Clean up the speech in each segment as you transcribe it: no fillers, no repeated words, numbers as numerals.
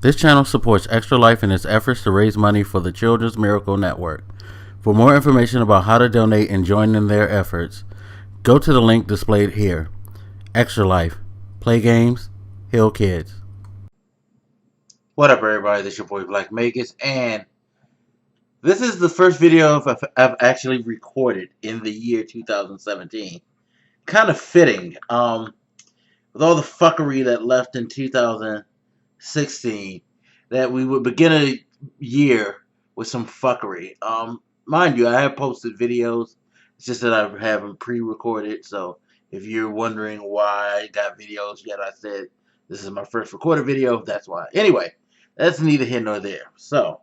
This channel supports Extra Life in its efforts to raise money for the Children's Miracle Network. For more information about how to donate and join in their efforts, go to the link displayed here. Extra Life. Play games, heal kids. What up, everybody? This is your boy Black Magus, and this is the first video I've actually recorded in the year 2017. Kind of fitting, with all the fuckery that left in 2016, that we would begin a year with some fuckery. Mind you, I have posted videos. It's just that I haven't pre-recorded. So if you're wondering why I got videos yet, I said this is my first recorded video. That's why. Anyway, that's neither here nor there. So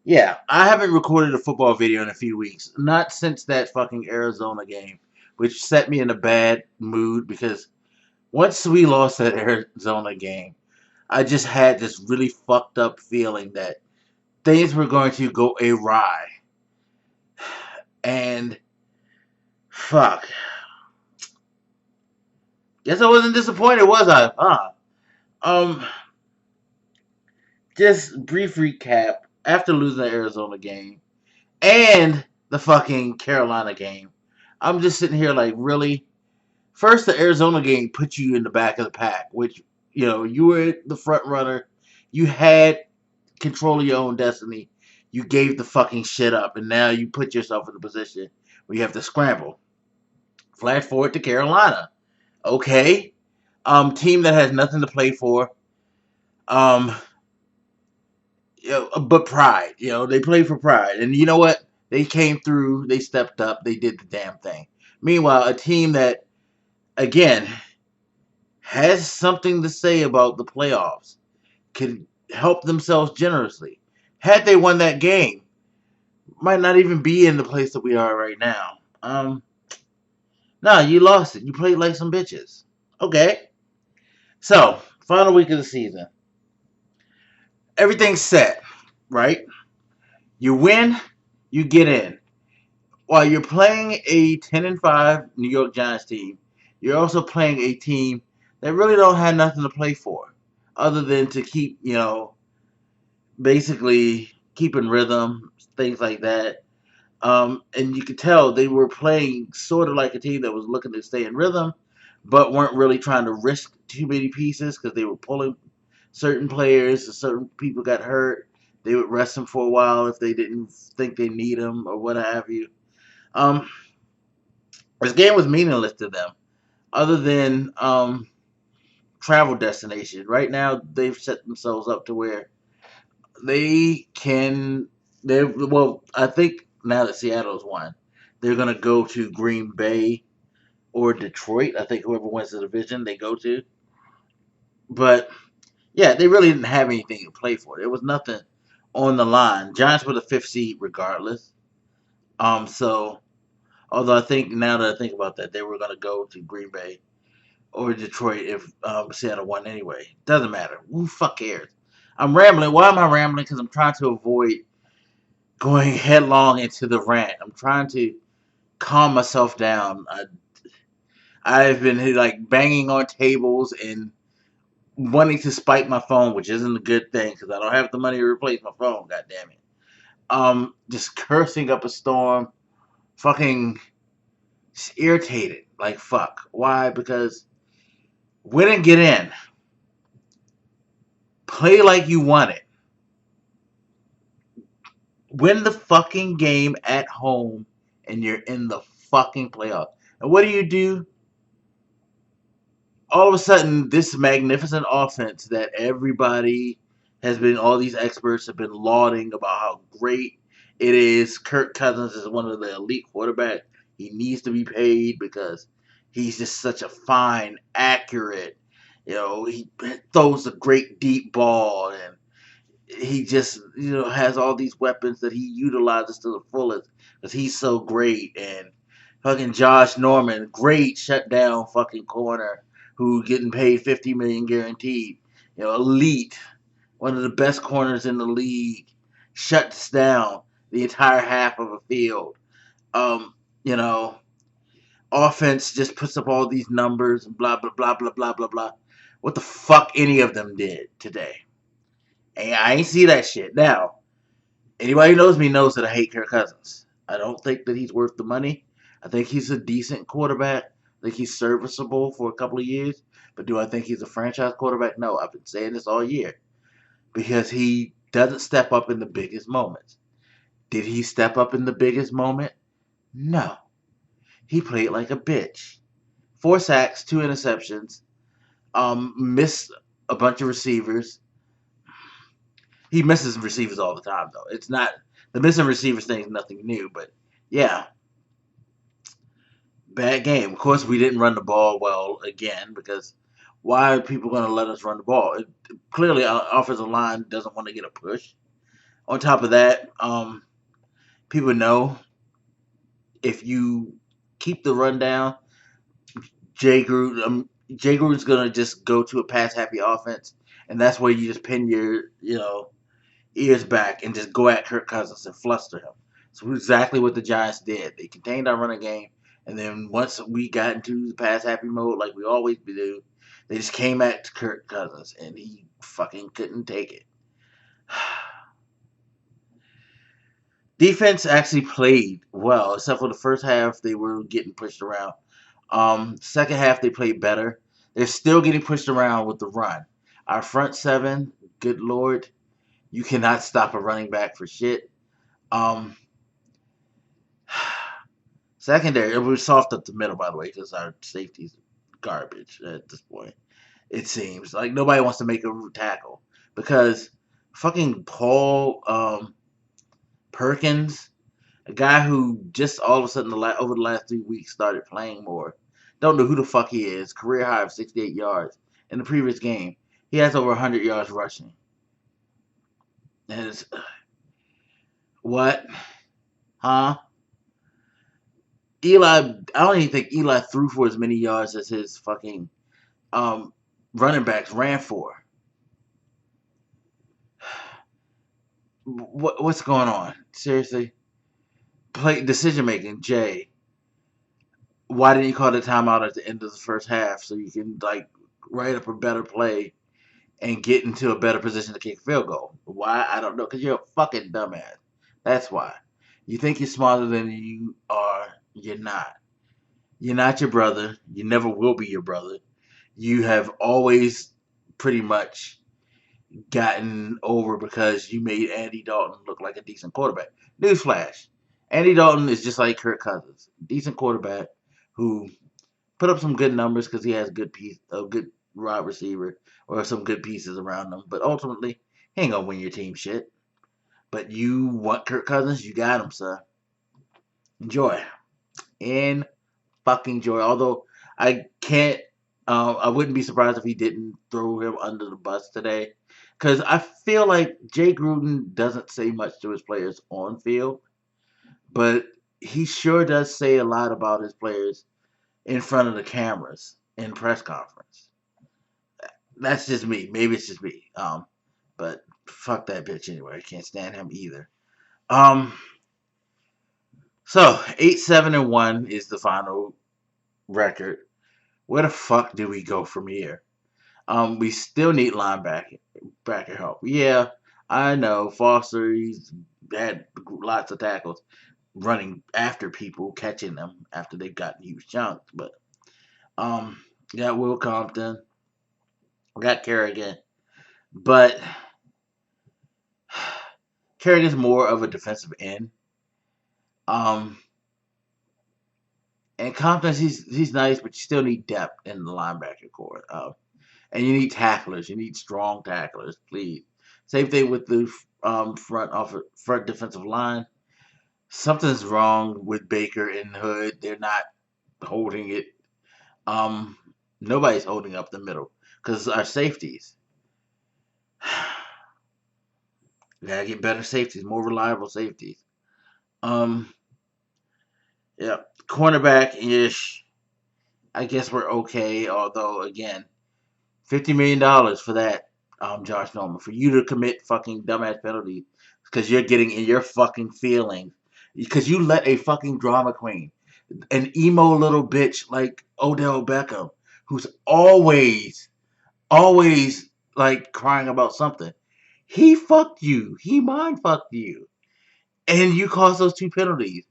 yeah, I haven't recorded a football video in a few weeks. Not since that fucking Arizona game, which set me in a bad mood because once we lost that Arizona game, I just had this really fucked up feeling that things were going to go awry. And fuck. Guess I wasn't disappointed, was I? Just brief recap. After losing the Arizona game and the fucking Carolina game, I'm just sitting here like, really? First, the Arizona game put you in the back of the pack, which, you were the front runner. You had control of your own destiny. You gave the fucking shit up, and now you put yourself in a position where you have to scramble. Flash forward to Carolina. Okay. Team that has nothing to play for. But pride. They play for pride. And you know what? They came through. They stepped up. They did the damn thing. Meanwhile, a team that, again, has something to say about the playoffs, could help themselves generously. Had they won that game, might not even be in the place that we are right now. Nah, you lost it. You played like some bitches. Okay. So, final week of the season. Everything's set, right? You win, you get in. While you're playing a 10-5 New York Giants team, you're also playing a team that really don't have nothing to play for, other than to keep, basically keeping rhythm, things like that. And you could tell they were playing sort of like a team that was looking to stay in rhythm, but weren't really trying to risk too many pieces because they were pulling certain players. Certain people got hurt. They would rest them for a while if they didn't think they need them or what have you. This game was meaningless to them, other than travel destination. Right now, they've set themselves up to where they can. I think now that Seattle's won, they're gonna go to Green Bay or Detroit. I think whoever wins the division, they go to. But yeah, they really didn't have anything to play for. There was nothing on the line. Giants were the fifth seed regardless. So although I think now that I think about that, they were gonna go to Green Bay or Detroit if Seattle won anyway. Doesn't matter. Who fuck cares? I'm rambling. Why am I rambling? Because I'm trying to avoid going headlong into the rant. I'm trying to calm myself down. I've been like banging on tables and wanting to spike my phone, which isn't a good thing because I don't have the money to replace my phone. God damn it. Just cursing up a storm. Fucking irritated. Like fuck. Why? Because win and get in. Play like you want it. Win the fucking game at home and you're in the fucking playoffs. And what do? All of a sudden, this magnificent offense that everybody has been, all these experts have been lauding about how great it is. Kirk Cousins is one of the elite quarterbacks. He needs to be paid because he's just such a fine, accurate, he throws a great deep ball and he just, has all these weapons that he utilizes to the fullest because he's so great. And fucking Josh Norman, great shutdown fucking corner who getting paid $50 million guaranteed. Elite, one of the best corners in the league, shuts down the entire half of a field. You know, Offense just puts up all these numbers and blah blah blah blah blah blah blah. what the fuck any of them did today. And I ain't see that shit. Now, anybody who knows me knows that I hate Kirk Cousins. I don't think that he's worth the money. I think he's a decent quarterback. I think he's serviceable for a couple of years. But do I think he's a franchise quarterback? No, I've been saying this all year. Because he doesn't step up in the biggest moments. Did he step up in the biggest moment? No. He played like a bitch. 4 sacks, 2 interceptions, missed a bunch of receivers. He misses receivers all the time, though. It's not the missing receivers thing is nothing new, but yeah, bad game. Of course, we didn't run the ball well again because why are people going to let us run the ball? Clearly, our offensive line doesn't want to get a push. On top of that, people know if you keep the run down, Jay Gruden's going to just go to a pass-happy offense, and that's where you just pin your, ears back and just go at Kirk Cousins and fluster him. So exactly what the Giants did. They contained our running game, and then once we got into the pass-happy mode like we always do, they just came at Kirk Cousins, and he fucking couldn't take it. Defense actually played well, except for the first half they were getting pushed around. Second half they played better. They're still getting pushed around with the run. Our front seven, good lord, you cannot stop a running back for shit. Secondary, it was soft up the middle, by the way, because our safety's garbage at this point. It seems like nobody wants to make a tackle because fucking Paul Perkins, a guy who just all of a sudden over the last 3 weeks started playing more. Don't know who the fuck he is. Career high of 68 yards in the previous game. He has over 100 yards rushing. And it's what? Huh? Eli, I don't even think Eli threw for as many yards as his fucking running backs ran for. What's going on? Seriously? Play decision making, Jay. Why didn't you call the timeout at the end of the first half so you can write up a better play and get into a better position to kick a field goal? Why? I don't know. Because you're a fucking dumbass. That's why. You think you're smarter than you are. You're not. You're not your brother. You never will be your brother. You have always pretty much gotten over because you made Andy Dalton look like a decent quarterback. Newsflash. Andy Dalton is just like Kirk Cousins. Decent quarterback who put up some good numbers because he has a good wide receiver or some good pieces around him. But ultimately, he ain't gonna win your team shit. But you want Kirk Cousins, you got him, son. Enjoy. In fucking joy. Although I can't, I wouldn't be surprised if he didn't throw him under the bus today. Because I feel like Jay Gruden doesn't say much to his players on field. But he sure does say a lot about his players in front of the cameras in press conference. That's just me. Maybe it's just me. But fuck that bitch anyway. I can't stand him either. So 8-7-1 is the final record. Where the fuck do we go from here? We still need linebacker help. Yeah, I know. Foster, he's had lots of tackles running after people, catching them after they've gotten huge chunks. But got Will Compton, got Kerrigan, but Kerrigan's more of a defensive end. And Compton, he's nice, but you still need depth in the linebacker core. And you need tacklers. You need strong tacklers, please. Same thing with the front defensive line. Something's wrong with Baker and Hood. They're not holding it. Nobody's holding up the middle because our safeties. We gotta get better safeties, more reliable safeties. Yeah, cornerback-ish. I guess we're okay. Although again, $50 million for that, Josh Norman, for you to commit fucking dumbass penalties because you're getting in your fucking feelings because you let a fucking drama queen, an emo little bitch like Odell Beckham, who's always always like crying about something. He fucked you. He mind fucked you. And you caused those 2 penalties.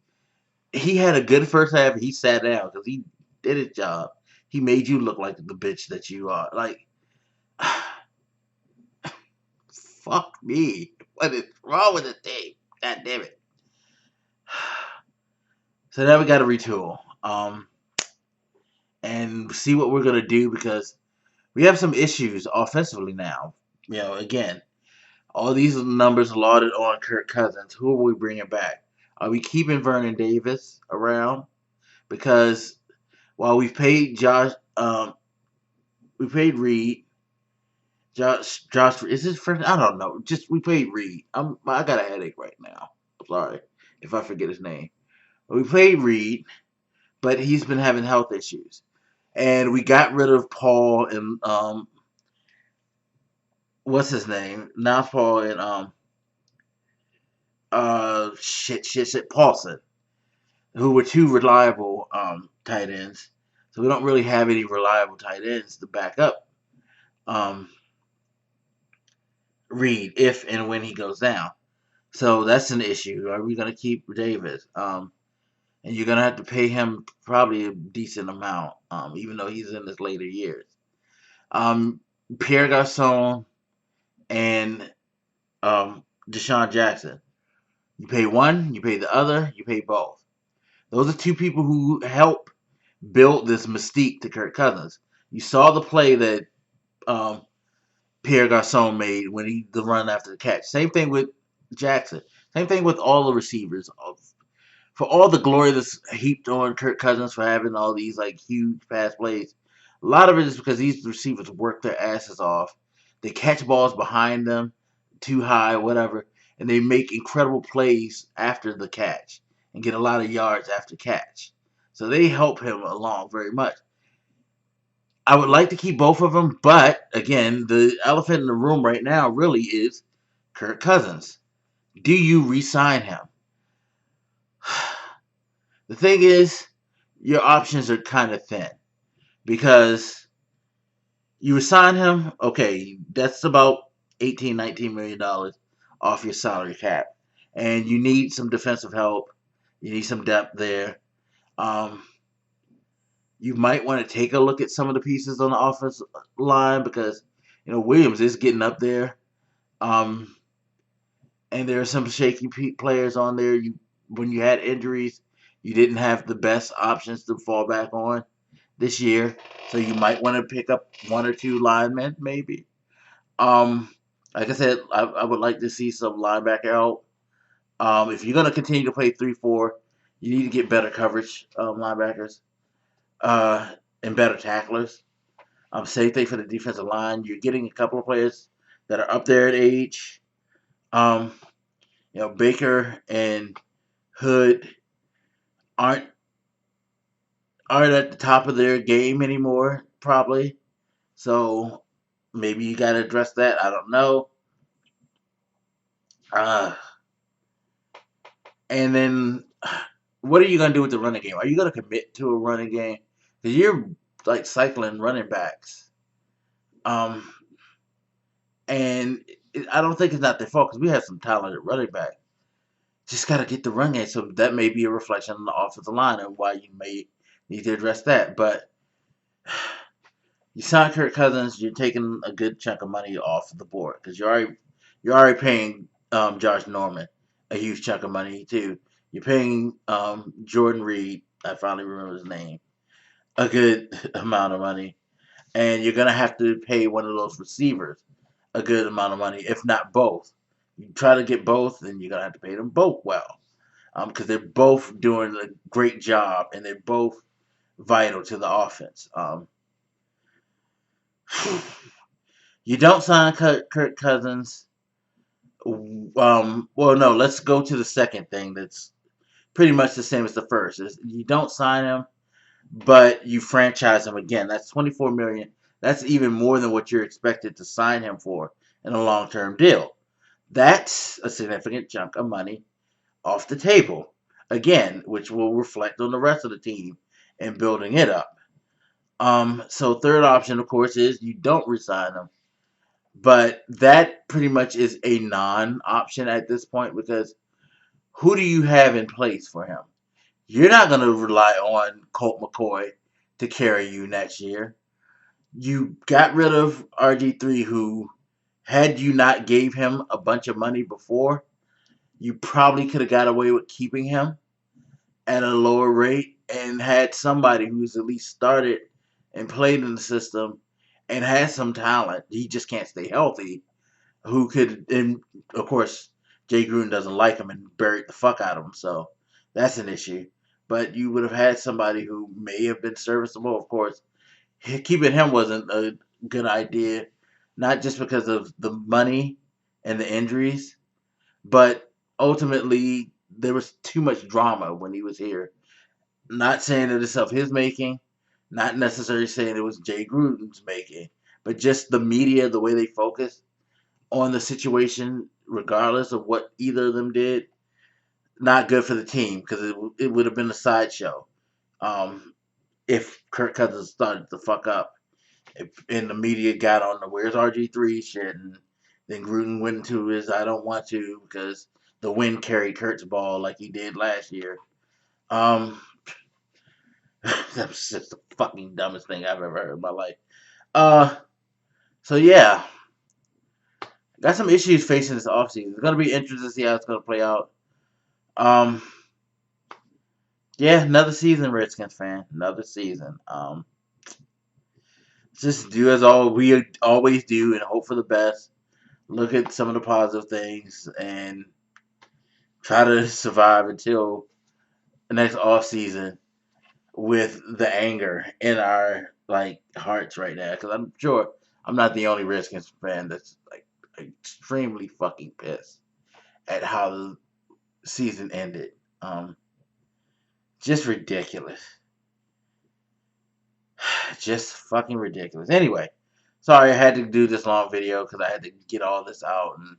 He had a good first half. He sat down because he did his job. He made you look like the bitch that you are. Like, fuck me. What is wrong with the team? God damn it. So now we got to retool. And see what we're going to do because we have some issues offensively now. Again, all these numbers lauded on Kirk Cousins. Who are we bringing back? Are we keeping Vernon Davis around? Because while we've paid we paid Reed. Josh, is his friend? I don't know. Just we paid Reed. I got a headache right now. I'm sorry if I forget his name. But we paid Reed, but he's been having health issues, and we got rid of Paul and what's his name? Not Paul and Paulson, who were two reliable tight ends. So we don't really have any reliable tight ends to back up Reed if and when he goes down. So that's an issue. Are we going to keep Davis? And you're going to have to pay him probably a decent amount, even though he's in his later years. Pierre Garçon and Deshaun Jackson. You pay one, you pay the other, you pay both. Those are two people who help build this mystique to Kirk Cousins. You saw the play that Pierre Garçon made when the run after the catch. Same thing with Jackson. Same thing with all the receivers. For all the glory that's heaped on Kirk Cousins for having all these like huge pass plays, a lot of it is because these receivers work their asses off. They catch balls behind them, too high, whatever, and they make incredible plays after the catch and get a lot of yards after catch. So they help him along very much. I would like to keep both of them, but again, the elephant in the room right now really is Kirk Cousins. Do you re-sign him? The thing is, your options are kind of thin because you resign him, okay, that's about $18, $19 million off your salary cap. And you need some defensive help. You need some depth there. You might want to take a look at some of the pieces on the offensive line because, Williams is getting up there. And there are some shaky players on there. When you had injuries, you didn't have the best options to fall back on this year. So you might want to pick up one or two linemen, maybe. Like I said, I would like to see some linebacker help. If you're going to continue to play 3-4, you need to get better coverage linebackers and better tacklers. Same thing for the defensive line. You're getting a couple of players that are up there in age. Baker and Hood aren't at the top of their game anymore, probably. So maybe you got to address that. I don't know. And then what are you going to do with the running game? Are you going to commit to a running game? Because you're like cycling running backs. And I don't think it's not their fault because we have some talented running back. Just got to get the run game. So that may be a reflection on the offensive line and why you may need to address that. But you sign Kirk Cousins, you're taking a good chunk of money off the board because you're already paying Josh Norman a huge chunk of money too. You're paying Jordan Reed, I finally remember his name, a good amount of money, and you're gonna have to pay one of those receivers a good amount of money, if not both. You try to get both, then you're gonna have to pay them both well, because they're both doing a great job and they're both vital to the offense. You don't sign Kirk Cousins. Well, no, let's go to the second thing that's pretty much the same as the first. Is you don't sign him, but you franchise him again. That's $24 million. That's even more than what you're expected to sign him for in a long-term deal. That's a significant chunk of money off the table. Again, which will reflect on the rest of the team and building it up. So third option, of course, is you don't resign him. But that pretty much is a non-option at this point because who do you have in place for him? You're not going to rely on Colt McCoy to carry you next year. You got rid of RG3, who, had you not gave him a bunch of money before, you probably could have got away with keeping him at a lower rate and had somebody who's at least started and played in the system and has some talent. He just can't stay healthy. Who could, and of course, Jay Gruden doesn't like him and buried the fuck out of him, so that's an issue. But you would have had somebody who may have been serviceable. Of course, keeping him wasn't a good idea, not just because of the money and the injuries, but ultimately there was too much drama when he was here. Not saying that it's of his making, not necessarily saying it was Jay Gruden's making, but just the media, the way they focused on the situation, regardless of what either of them did, not good for the team because it would have been a sideshow if Kirk Cousins started to fuck up. And the media got on the "Where's RG3" shit, and then Gruden went into his "I don't want to" because the wind carried Kurt's ball like he did last year. Um, that was just the fucking dumbest thing I've ever heard in my life. Uh, so yeah, got some issues facing this offseason. It's gonna be interesting to see how it's gonna play out. Um, yeah, another season, Redskins fan. Another season. Just do as all we always do and hope for the best. Look at some of the positive things and try to survive until the next off season with the anger in our hearts right now. Because I'm sure I'm not the only Redskins fan that's extremely fucking pissed at how the season ended. Just ridiculous. Just fucking ridiculous. Anyway, sorry I had to do this long video because I had to get all this out and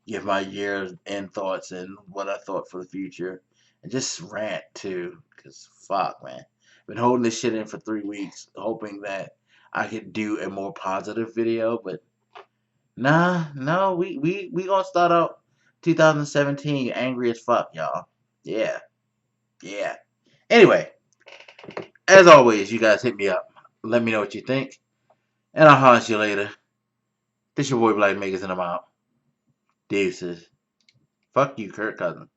give my years end thoughts and what I thought for the future. And just rant too, because fuck, man. Been holding this shit in for 3 weeks, hoping that I could do a more positive video, but nah, no, we gonna start out 2017 angry as fuck, y'all. Yeah, yeah. Anyway, as always, you guys hit me up. Let me know what you think. And I'll holler at you later. This your boy Black Makers and I'm out. Deuces. Fuck you, Kirk Cousins.